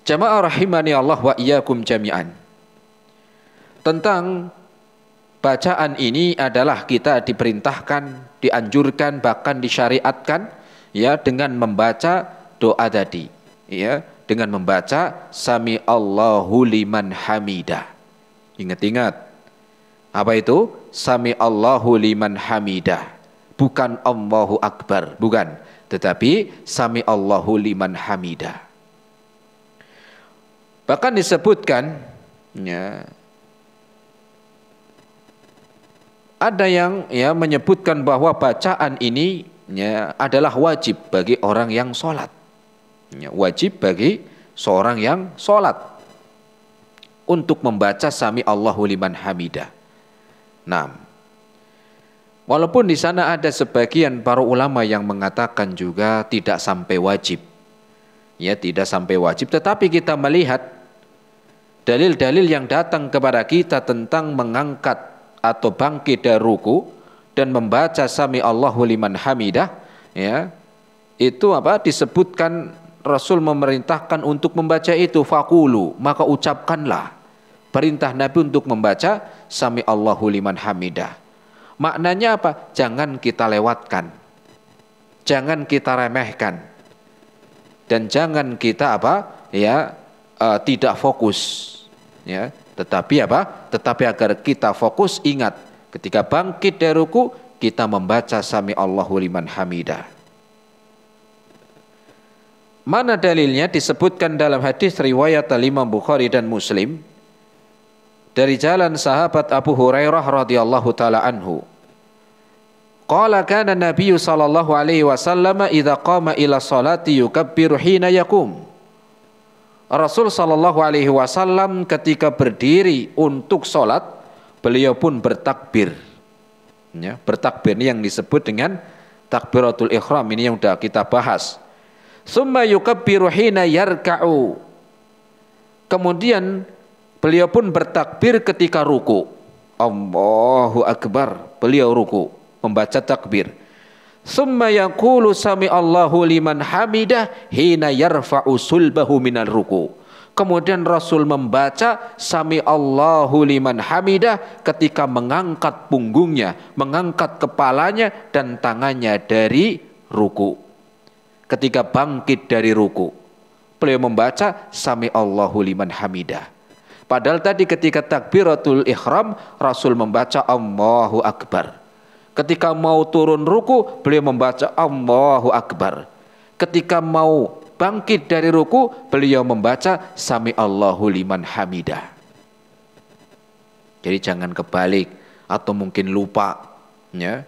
Jamaah rahimani Allah wa iyyakum jami'an. Tentang bacaan ini adalah kita diperintahkan, dianjurkan, bahkan disyariatkan ya dengan membaca doa tadi, ya, dengan membaca sami Allahu liman hamidah. Ingat-ingat. Apa itu? Sami Allahu liman hamidah. Bukan Allahu akbar, bukan, tetapi sami Allahu liman hamidah. Bahkan disebutkan ya, ada yang ya menyebutkan bahwa bacaan ini ya, adalah wajib bagi orang yang sholat ya, wajib bagi seorang yang sholat untuk membaca sami Allahu liman hamidah. Nah, walaupun di sana ada sebagian para ulama yang mengatakan juga tidak sampai wajib ya, tidak sampai wajib, tetapi kita melihat dalil-dalil yang datang kepada kita tentang mengangkat atau bangkit dari ruku dan membaca sami Allahu liman hamidah ya, itu apa disebutkan Rasul memerintahkan untuk membaca itu, faqulu, maka ucapkanlah. Perintah Nabi untuk membaca sami Allahu liman hamidah. Maknanya apa? Jangan kita lewatkan, jangan kita remehkan, dan jangan kita apa ya tidak fokus ya, tetapi apa? Tetapi agar kita fokus, ingat ketika bangkit dari ruku kita membaca sami Allahu liman hamidah. Mana dalilnya? Disebutkan dalam hadis riwayat Imam Bukhari dan Muslim dari jalan sahabat Abu Hurairah radhiyallahu taala anhu. Qala kana Nabi sallallahu alaihi wasallam idza qama ila salati yukabbiru hina yakum. Rasul sallallahu alaihi wasallam ketika berdiri untuk sholat, beliau pun bertakbir. Ya, bertakbir ini yang disebut dengan takbiratul ihram, ini yang sudah kita bahas. Summa yukabbiru hina yarka'u. Kemudian beliau pun bertakbir ketika ruku. Allahu akbar, beliau ruku, membaca takbir. Summa yaqulu sami Allahu liman hamidah hina yarfa'u sulbahu minal ruku. Kemudian Rasul membaca sami Allahu liman hamidah ketika mengangkat punggungnya, mengangkat kepalanya dan tangannya dari ruku. Ketika bangkit dari ruku, beliau membaca sami Allahu liman hamidah. Padahal tadi ketika takbiratul ihram Rasul membaca Allahu akbar. Ketika mau turun ruku, beliau membaca Allahu akbar. Ketika mau bangkit dari ruku, beliau membaca sami Allahu liman hamidah. Jadi jangan kebalik atau mungkin lupa ya.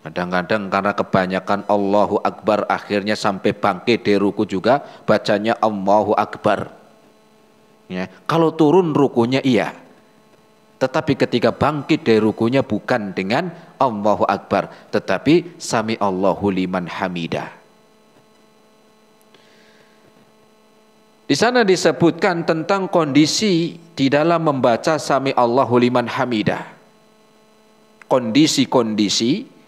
Kadang-kadang karena kebanyakan Allahu akbar akhirnya sampai bangkit dari ruku juga bacanya Allahu akbar. Ya, kalau turun rukunya iya. Tetapi ketika bangkit dari rukunya bukan dengan Allahu akbar, tetapi sami Allahu liman hamidah. Di sana disebutkan tentang kondisi di dalam membaca sami Allahu liman hamidah. Kondisi-kondisi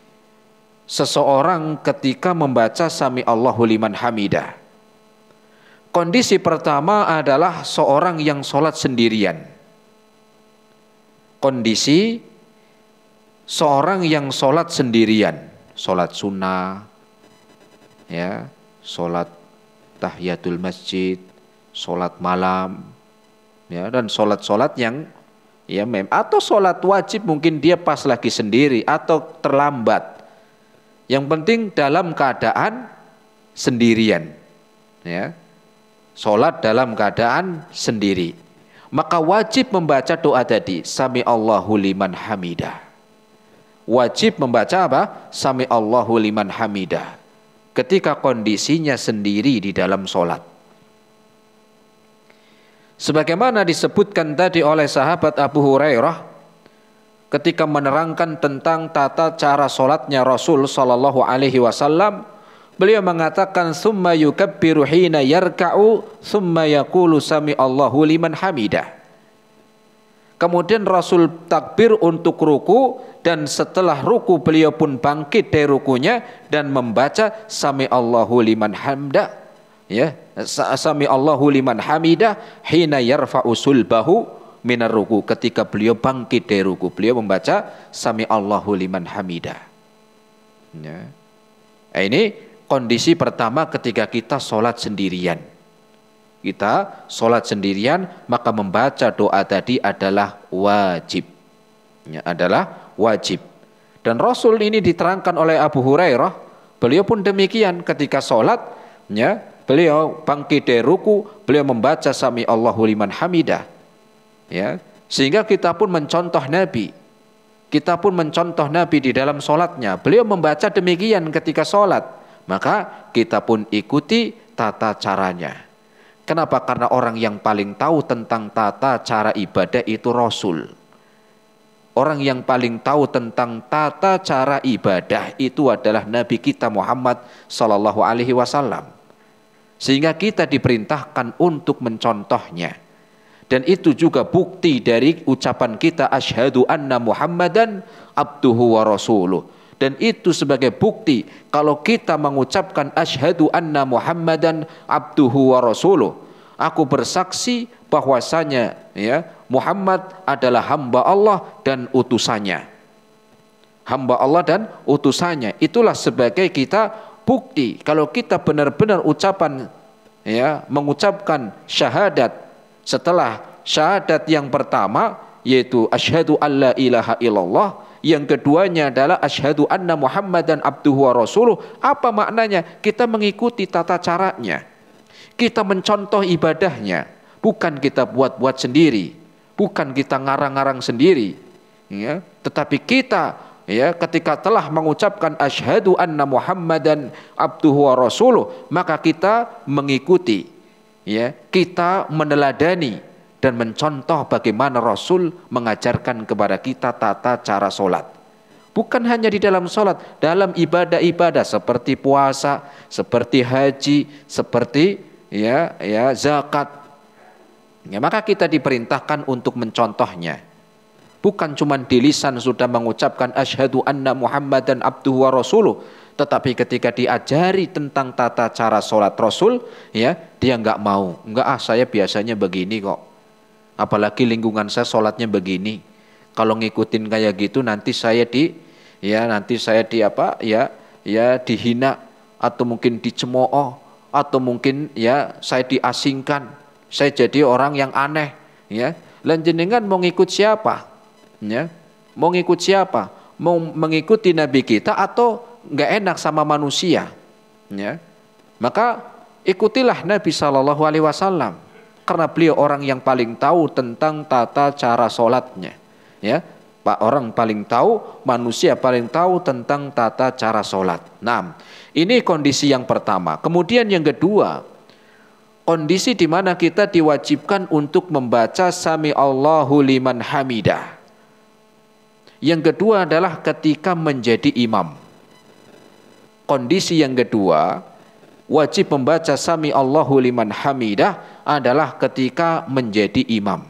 seseorang ketika membaca sami Allahu liman hamidah. Kondisi pertama adalah seorang yang sholat sendirian. Kondisi seorang yang sholat sendirian, sholat sunnah, ya, sholat tahiyatul masjid, sholat malam, ya, dan sholat-sholat yang ya atau sholat wajib mungkin dia pas lagi sendiri atau terlambat. Yang penting dalam keadaan sendirian, ya, sholat dalam keadaan sendiri. Maka wajib membaca doa tadi, sami Allahu liman hamidah. Wajib membaca apa? Sami Allahu liman hamidah. Ketika kondisinya sendiri di dalam sholat. Sebagaimana disebutkan tadi oleh sahabat Abu Hurairah, ketika menerangkan tentang tata cara sholatnya Rasul Sallallahu Alaihi Wasallam, beliau mengatakan summa yukabbiru hina yarka'u summa yaqulu sami Allahu liman hamidah. Kemudian Rasul takbir untuk ruku dan setelah ruku beliau pun bangkit dari rukunya dan membaca sami Allahu liman hamdah. ya, sami Allahu liman hamidah hina yarfa'u sulbahu minar ruku, ketika beliau bangkit dari ruku beliau membaca sami Allahu liman hamidah. Ya. Ini kondisi pertama ketika kita sholat sendirian. Kita sholat sendirian maka membaca doa tadi adalah wajib. Ya, adalah wajib. Dan Rasul ini diterangkan oleh Abu Hurairah, beliau pun demikian ketika sholat, ya, beliau bangkit dari ruku, beliau membaca sami Allahu liman hamidah. Ya, sehingga kita pun mencontoh Nabi. Kita pun mencontoh Nabi di dalam sholatnya. Beliau membaca demikian ketika sholat. Maka kita pun ikuti tata caranya. Kenapa? Karena orang yang paling tahu tentang tata cara ibadah itu Rasul. Orang yang paling tahu tentang tata cara ibadah itu adalah Nabi kita Muhammad sallallahu alaihi wasallam. Sehingga kita diperintahkan untuk mencontohnya. Dan itu juga bukti dari ucapan kita asyhadu anna Muhammadan abduhu wa rasuluh. Dan itu sebagai bukti kalau kita mengucapkan asyhadu anna Muhammadan abduhu wa rasuluh. Aku bersaksi bahwasanya ya Muhammad adalah hamba Allah dan utusannya. Hamba Allah dan utusannya. Itulah sebagai kita bukti kalau kita benar-benar ucapan ya mengucapkan syahadat. Setelah syahadat yang pertama yaitu asyhadu alla ilaha illallah, yang keduanya adalah asyhadu anna Muhammadan abduhu wa rasuluh. Apa maknanya? Kita mengikuti tata caranya. Kita mencontoh ibadahnya, bukan kita buat-buat sendiri, bukan kita ngarang-ngarang sendiri, ya, tetapi kita ya ketika telah mengucapkan asyhadu anna Muhammadan abduhu wa rasuluh, maka kita mengikuti. Ya, kita meneladani dan mencontoh bagaimana Rasul mengajarkan kepada kita tata cara sholat. Bukan hanya di dalam sholat, dalam ibadah-ibadah seperti puasa, seperti haji, seperti ya zakat. Ya, maka kita diperintahkan untuk mencontohnya. Bukan cuma di lisan sudah mengucapkan asyhadu anna Muhammadan abduhu wa rasuluh, tetapi ketika diajari tentang tata cara sholat Rasul, ya dia nggak mau, saya biasanya begini kok, apalagi lingkungan saya sholatnya begini, kalau ngikutin kayak gitu nanti saya dihina atau mungkin dicemooh atau mungkin ya saya diasingkan, saya jadi orang yang aneh, ya. Lan jenengan mau ngikut siapa? Ya, mau ngikut siapa? Mau mengikuti Nabi kita atau nggak enak sama manusia, ya, maka ikutilah Nabi Shallallahu Alaihi Wasallam karena beliau orang yang paling tahu tentang tata cara sholatnya, ya, Pak, orang paling tahu, manusia paling tahu tentang tata cara sholat. Nah, ini kondisi yang pertama. Kemudian yang kedua, kondisi di mana kita diwajibkan untuk membaca sami Allahu liman hamidah. Yang kedua adalah ketika menjadi imam. Kondisi yang kedua, wajib membaca sami Allahu liman hamidah adalah ketika menjadi imam.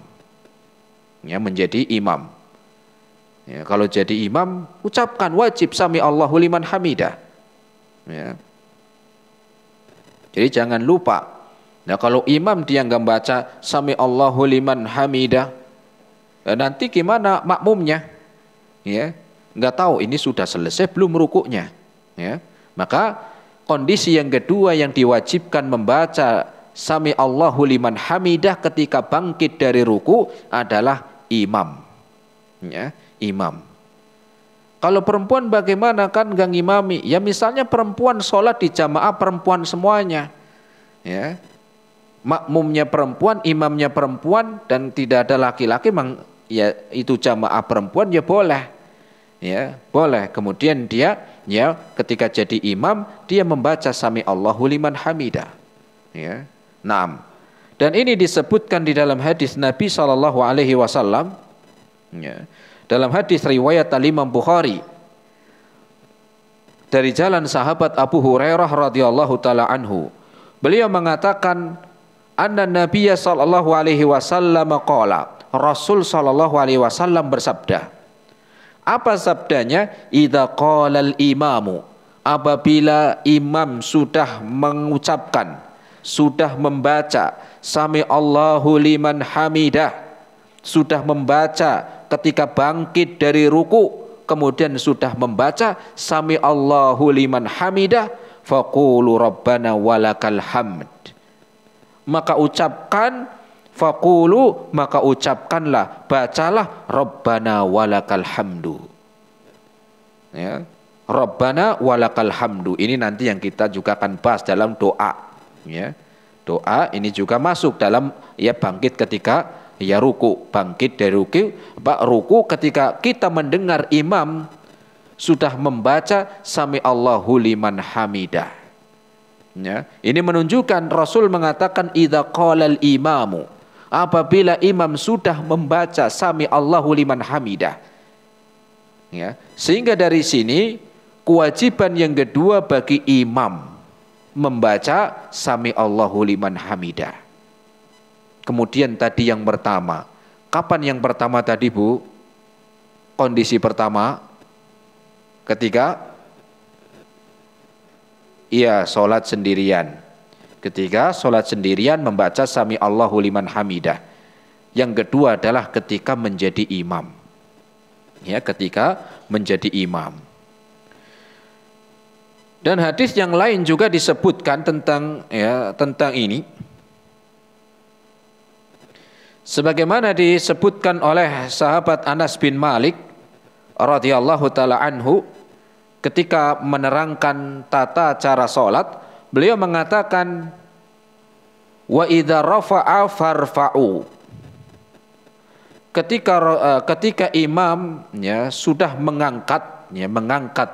Ya, menjadi imam. Ya, kalau jadi imam, ucapkan wajib sami Allahu liman hamidah. Ya. Jadi jangan lupa. Nah, kalau imam dia nggak baca sami Allahu liman hamidah, nanti gimana makmumnya? Ya, nggak tahu ini sudah selesai belum rukuknya. Ya. Maka kondisi yang kedua yang diwajibkan membaca sami Allahu liman hamidah ketika bangkit dari ruku adalah imam. Ya, imam. Kalau perempuan bagaimana, kan nggak ngimami? Ya misalnya perempuan sholat di jamaah perempuan semuanya. Ya. Makmumnya perempuan, imamnya perempuan dan tidak ada laki-laki, ya itu jamaah perempuan ya boleh. Ya, boleh. Kemudian dia ya ketika jadi imam dia membaca sami Allahu liman hamidah. Ya. Naam. Dan ini disebutkan di dalam hadis Nabi sallallahu alaihi wasallam. Ya. Dalam hadis riwayat Imam Bukhari dari jalan sahabat Abu Hurairah radhiyallahu taala anhu. Beliau mengatakan anna Nabiyya sallallahu alaihi wasallam qala, Rasul sallallahu alaihi wasallam bersabda. Apa sabdanya? Idza qalal imamu, apabila imam sudah mengucapkan sudah membaca sami Allahu liman hamidah, sudah membaca ketika bangkit dari ruku, kemudian sudah membaca sami Allahu liman hamidah, faqulu rabbana walakal hamd. Maka ucapkan, faqulu, maka ucapkanlah, bacalah rabbana walakal hamdu. Ya, rabbana walakal hamdu. Ini nanti yang kita juga akan bahas dalam doa. Ya, doa ini juga masuk dalam ya bangkit ketika ya ruku, bangkit dari ruku ketika kita mendengar imam sudah membaca sami Allahu liman hamidah. Ya, ini menunjukkan Rasul mengatakan idza qalal imamu, apabila imam sudah membaca sami Allahu liman hamidah. Ya, sehingga dari sini kewajiban yang kedua bagi imam membaca sami Allahu liman hamidah. Kemudian tadi yang pertama, kapan yang pertama tadi Bu? Kondisi pertama ketika ia sholat sendirian. Ketika sholat sendirian membaca sami Allahu liman hamidah. Yang kedua adalah ketika menjadi imam. Ya, ketika menjadi imam. Dan hadis yang lain juga disebutkan tentang ini. Sebagaimana disebutkan oleh sahabat Anas bin Malik radhiyallahu taala anhu, ketika menerangkan tata cara salat, beliau mengatakan wa idza rafa'a farfa'u. Ketika imam ya sudah mengangkat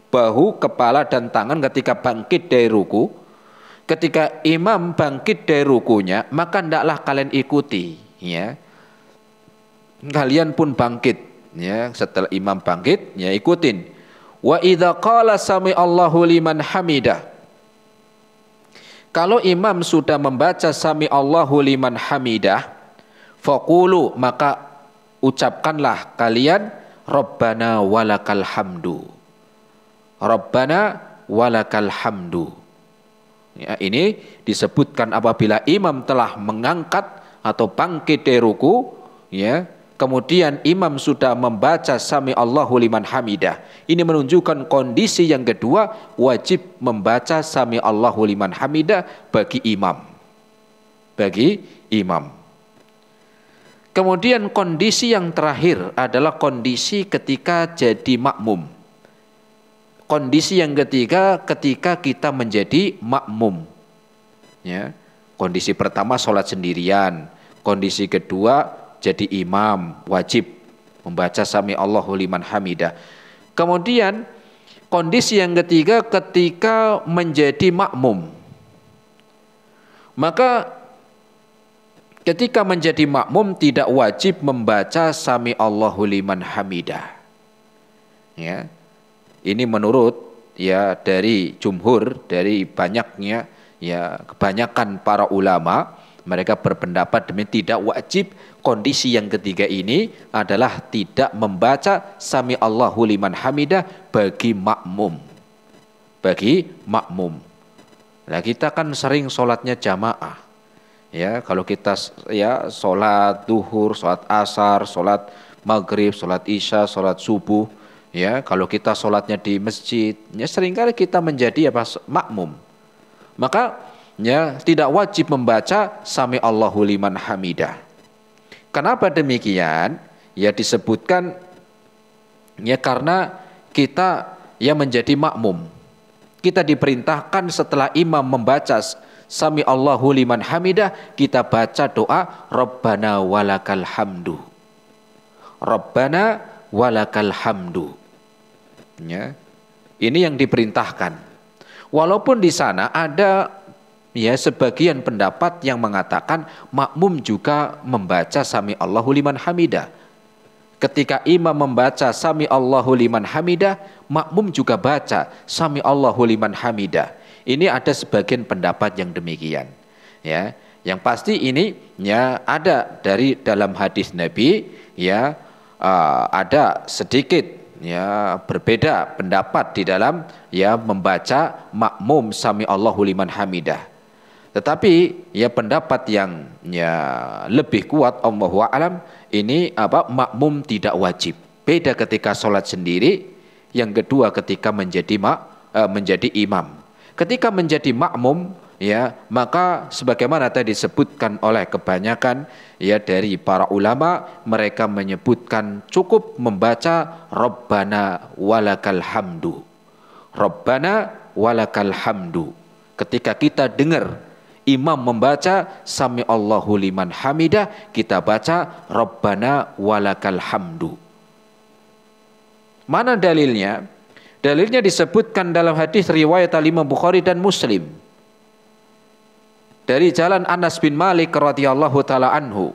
bahu, kepala dan tangan ketika bangkit dari ruku, ketika imam bangkit dari rukunya, maka hendaklah kalian ikuti, ya. Kalian pun bangkit, ya, setelah imam bangkit, ya ikutin. Wa idza qala sami Allahu liman hamidah. Kalau imam sudah membaca sami Allahu liman hamidah, faqulu, maka ucapkanlah kalian Rabbana walakal hamdu. Rabbana walakal hamdu. Ya, ini disebutkan apabila imam telah mengangkat atau bangkit dari ruku, ya, kemudian imam sudah membaca sami Allahu liman hamidah. Ini menunjukkan kondisi yang kedua, wajib membaca sami Allahu liman hamidah bagi imam. Bagi imam. Kemudian kondisi yang terakhir adalah kondisi ketika jadi makmum. Kondisi yang ketiga ketika kita menjadi makmum. Ya. Kondisi pertama sholat sendirian. Kondisi kedua jadi imam, wajib membaca sami Allahu liman hamidah. Kemudian kondisi yang ketiga ketika menjadi makmum. Maka ketika menjadi makmum tidak wajib membaca sami Allahu liman hamidah. Ya. Ini menurut ya dari jumhur, dari banyaknya ya kebanyakan para ulama, mereka berpendapat demikian, tidak wajib. Kondisi yang ketiga ini adalah tidak membaca sami Allahu liman hamidah bagi makmum. Bagi makmum. Nah, kita kan sering sholatnya jamaah. Ya, kalau kita ya sholat duhur, sholat asar, sholat maghrib, sholat isya, sholat subuh, ya kalau kita sholatnya di masjid, ya seringkali kita menjadi makmum. Maka ya tidak wajib membaca sami Allahu liman hamidah. Kenapa demikian? Ya disebutkan ya karena kita ya menjadi makmum. Kita diperintahkan setelah imam membaca sami Allahu liman hamidah, kita baca doa Rabbana walakal hamdu. Rabbana walakal hamdu. Ya. Ini yang diperintahkan. Walaupun di sana ada ya sebagian pendapat yang mengatakan makmum juga membaca sami Allahu liman hamidah. Ketika imam membaca sami Allahu liman hamidah, makmum juga baca sami Allahu liman hamidah. Ini ada sebagian pendapat yang demikian. Ya, yang pasti ini ya ada dari dalam hadis Nabi ya ada sedikit ya berbeda pendapat di dalam ya membaca makmum sami Allahu liman hamidah. Tetapi ya pendapat yang ya lebih kuat Allahu a'lam ini makmum tidak wajib. Beda ketika sholat sendiri, yang kedua ketika menjadi imam. Ketika menjadi makmum ya maka sebagaimana tadi disebutkan oleh kebanyakan ya dari para ulama, mereka menyebutkan cukup membaca Rabbana walakal hamdu. Rabbana walakal hamdu. Ketika kita dengar imam membaca sami Allahu liman hamidah, kita baca Rabbana walakal hamdu. Mana dalilnya? Dalilnya disebutkan dalam hadis riwayat Imam Bukhari dan Muslim dari jalan Anas bin Malik radhiyallahu taala anhu,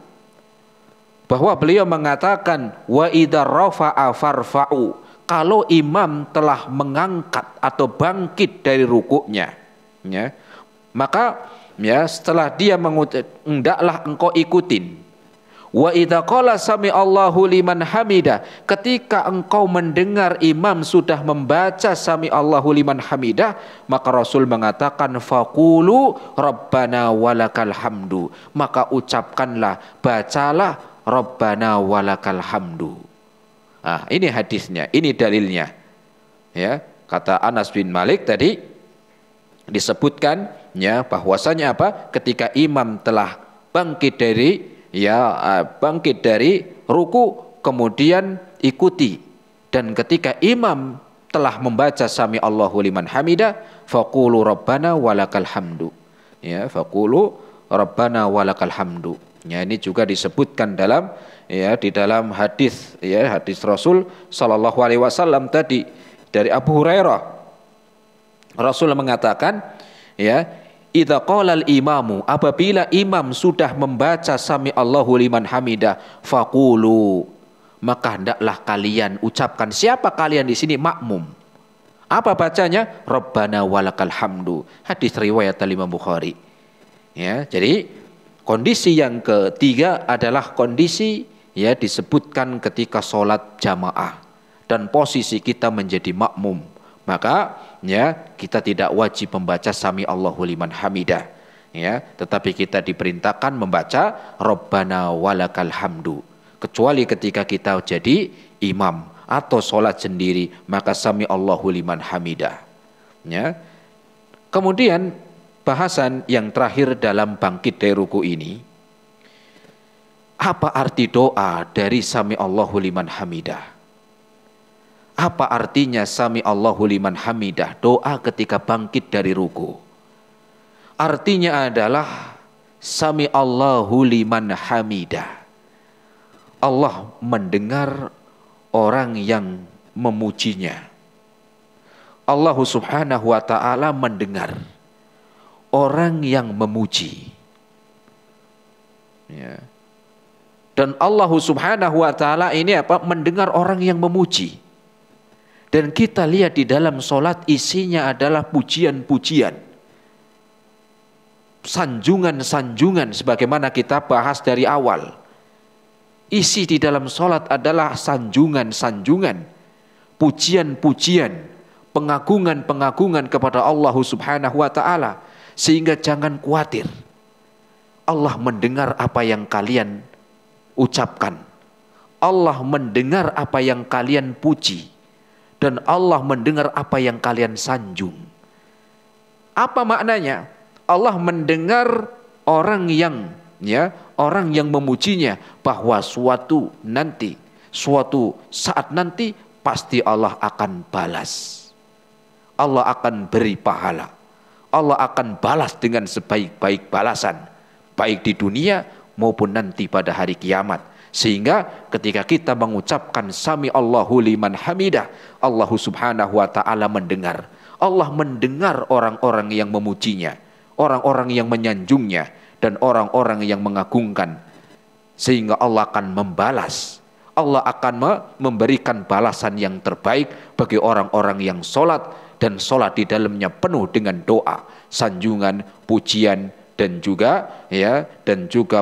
bahwa beliau mengatakan wa idza rafa'a farfa'u, kalau imam telah mengangkat atau bangkit dari rukuknya ya, maka ya setelah dia mengucap, hendaklah engkau ikutin. Wa idza qala sami Allahu liman hamidah, ketika engkau mendengar imam sudah membaca sami Allahu liman hamidah, maka Rasul mengatakan faqulu rabbana walakal hamdu, maka ucapkanlah, bacalah rabbana walakal hamdu. Nah, ini hadisnya, ini dalilnya. Ya, kata Anas bin Malik tadi disebutkan ya bahwasanya ketika imam telah bangkit dari ruku kemudian ikuti, dan ketika imam telah membaca sami Allahu liman hamidah faqulu rabbana walakal hamdu ya, faqulu rabbana walakal hamdu ya. Ini juga disebutkan dalam ya di dalam hadis ya, hadis Rasul sallallahu alaihi wasallam tadi dari Abu Hurairah. Rasul mengatakan ya, idza qala al-imamu, apabila imam sudah membaca sami Allahu liman hamidah faqulu, maka hendaklah kalian ucapkan. Siapa kalian di sini? Makmum. Apa bacanya? Rabbana walakal hamdu. Hadis riwayat Imam Bukhari. Ya, jadi kondisi yang ketiga adalah kondisi ya disebutkan ketika sholat jamaah dan posisi kita menjadi makmum, maka ya kita tidak wajib membaca sami Allahu liman hamidah ya, tetapi kita diperintahkan membaca Rabbana walakal hamdu, kecuali ketika kita jadi imam atau sholat sendiri, maka sami Allahu liman hamidah ya. Kemudian bahasan yang terakhir dalam bangkit dari ruku ini, apa arti doa dari sami Allahu liman hamidah? Apa artinya sami Allahu liman hamidah, doa ketika bangkit dari ruku? Artinya adalah sami Allahu liman hamidah, Allah mendengar orang yang memujinya. Allah subhanahu wa ta'ala mendengar orang yang memuji ya. Dan Allah subhanahu wa ta'ala ini mendengar orang yang memuji. Dan kita lihat di dalam sholat isinya adalah pujian-pujian, sanjungan-sanjungan, sebagaimana kita bahas dari awal. Isi di dalam sholat adalah sanjungan-sanjungan, pujian-pujian, pengagungan-pengagungan kepada Allah subhanahu wa ta'ala. Sehingga jangan khawatir, Allah mendengar apa yang kalian ucapkan, Allah mendengar apa yang kalian puji, dan Allah mendengar apa yang kalian sanjung. Apa maknanya? Allah mendengar orang yang memujinya, bahwa suatu saat nanti pasti Allah akan balas. Allah akan beri pahala. Allah akan balas dengan sebaik-baik balasan, baik di dunia maupun nanti pada hari kiamat. Sehingga ketika kita mengucapkan sami Allahu liman hamidah, Allah subhanahu wa ta'ala mendengar. Allah mendengar orang-orang yang memujinya, orang-orang yang menyanjungnya, dan orang-orang yang mengagungkan. Sehingga Allah akan membalas, Allah akan memberikan balasan yang terbaik bagi orang-orang yang sholat, dan sholat di dalamnya penuh dengan doa, sanjungan, pujian, dan juga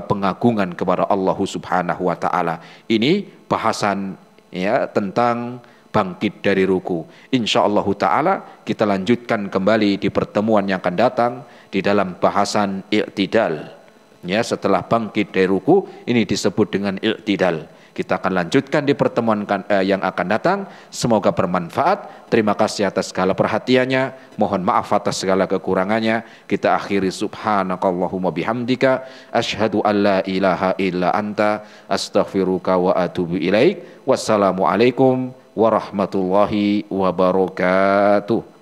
pengagungan kepada Allah subhanahu wa ta'ala. Ini bahasan ya tentang bangkit dari ruku. Insyaallah taala kita lanjutkan kembali di pertemuan yang akan datang di dalam bahasan i'tidal. Ya, setelah bangkit dari ruku ini disebut dengan i'tidal. Kita akan lanjutkan di pertemuan yang akan datang. Semoga bermanfaat. Terima kasih atas segala perhatiannya. Mohon maaf atas segala kekurangannya. Kita akhiri subhanakallahumma bihamdika asyhadu an la ilaha illa anta astaghfiruka wa atubu ilaik. Wassalamualaikum warahmatullahi wabarakatuh.